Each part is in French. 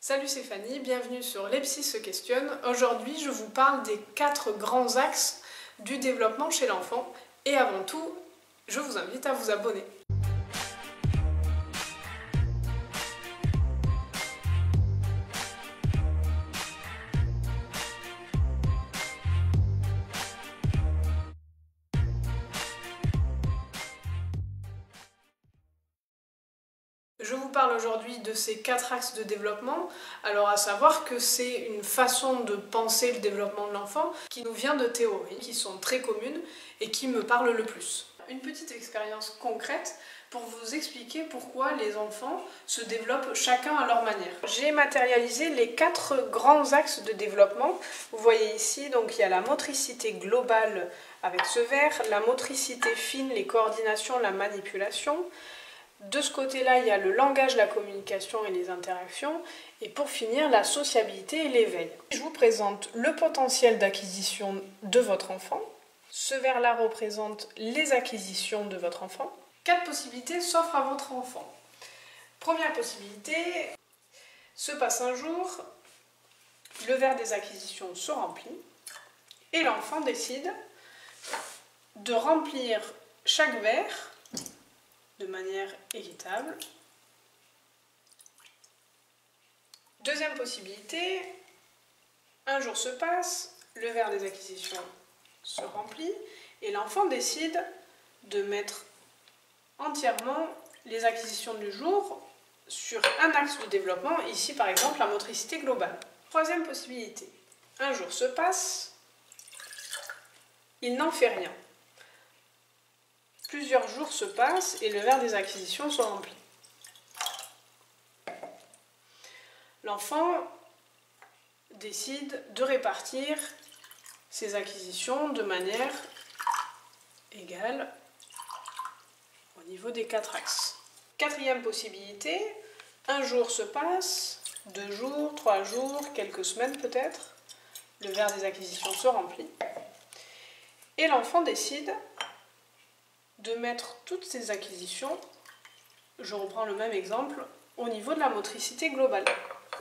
Salut, c'est Fanny, bienvenue sur Les Psys se questionnent. Aujourd'hui, je vous parle des 4 grands axes du développement chez l'enfant. Et avant tout, je vous invite à vous abonner. Je vous parle aujourd'hui de ces 4 axes de développement, alors à savoir que c'est une façon de penser le développement de l'enfant qui nous vient de théories qui sont très communes et qui me parlent le plus. Une petite expérience concrète pour vous expliquer pourquoi les enfants se développent chacun à leur manière. J'ai matérialisé les 4 grands axes de développement. Vous voyez ici, donc il y a la motricité globale avec ce vert, la motricité fine, les coordinations, la manipulation. De ce côté-là, il y a le langage, la communication et les interactions. Et pour finir, la sociabilité et l'éveil. Je vous présente le potentiel d'acquisition de votre enfant. Ce vert-là représente les acquisitions de votre enfant. 4 possibilités s'offrent à votre enfant. Première possibilité, se passe un jour, le vert des acquisitions se remplit et l'enfant décide de remplir chaque vert de manière équitable. Deuxième possibilité, un jour se passe, le vert des acquisitions se remplit et l'enfant décide de mettre entièrement les acquisitions du jour sur un axe de développement, ici par exemple la motricité globale. Troisième possibilité, un jour se passe, il n'en fait rien. Plusieurs jours se passent et le vert des acquisitions se remplit. L'enfant décide de répartir ses acquisitions de manière égale au niveau des 4 axes. Quatrième possibilité, un jour se passe, 2 jours, 3 jours, quelques semaines peut-être, le vert des acquisitions se remplit et l'enfant décide de mettre toutes ces acquisitions, je reprends le même exemple, au niveau de la motricité globale.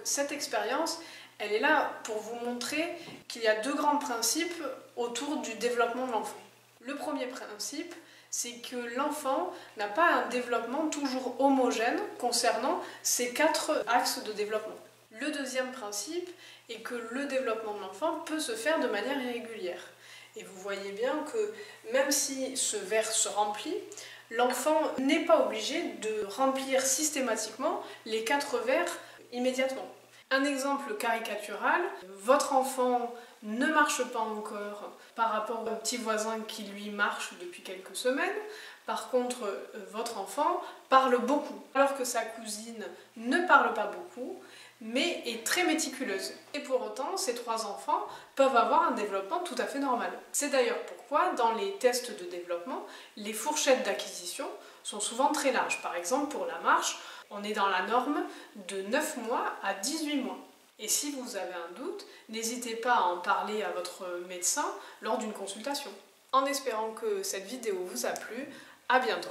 Cette expérience, elle est là pour vous montrer qu'il y a 2 grands principes autour du développement de l'enfant. Le premier principe, c'est que l'enfant n'a pas un développement toujours homogène concernant ces 4 axes de développement. Le deuxième principe est que le développement de l'enfant peut se faire de manière irrégulière. Et vous voyez bien que même si ce verre se remplit, l'enfant n'est pas obligé de remplir systématiquement les 4 verres immédiatement. Un exemple caricatural, votre enfant ne marche pas encore par rapport au petit voisin qui lui marche depuis quelques semaines. Par contre, votre enfant parle beaucoup, alors que sa cousine ne parle pas beaucoup, mais est très méticuleuse. Et pour autant, ces 3 enfants peuvent avoir un développement tout à fait normal. C'est d'ailleurs pourquoi, dans les tests de développement, les fourchettes d'acquisition sont souvent très larges. Par exemple, pour la marche, on est dans la norme de 9 mois à 18 mois. Et si vous avez un doute, n'hésitez pas à en parler à votre médecin lors d'une consultation. En espérant que cette vidéo vous a plu, à bientôt.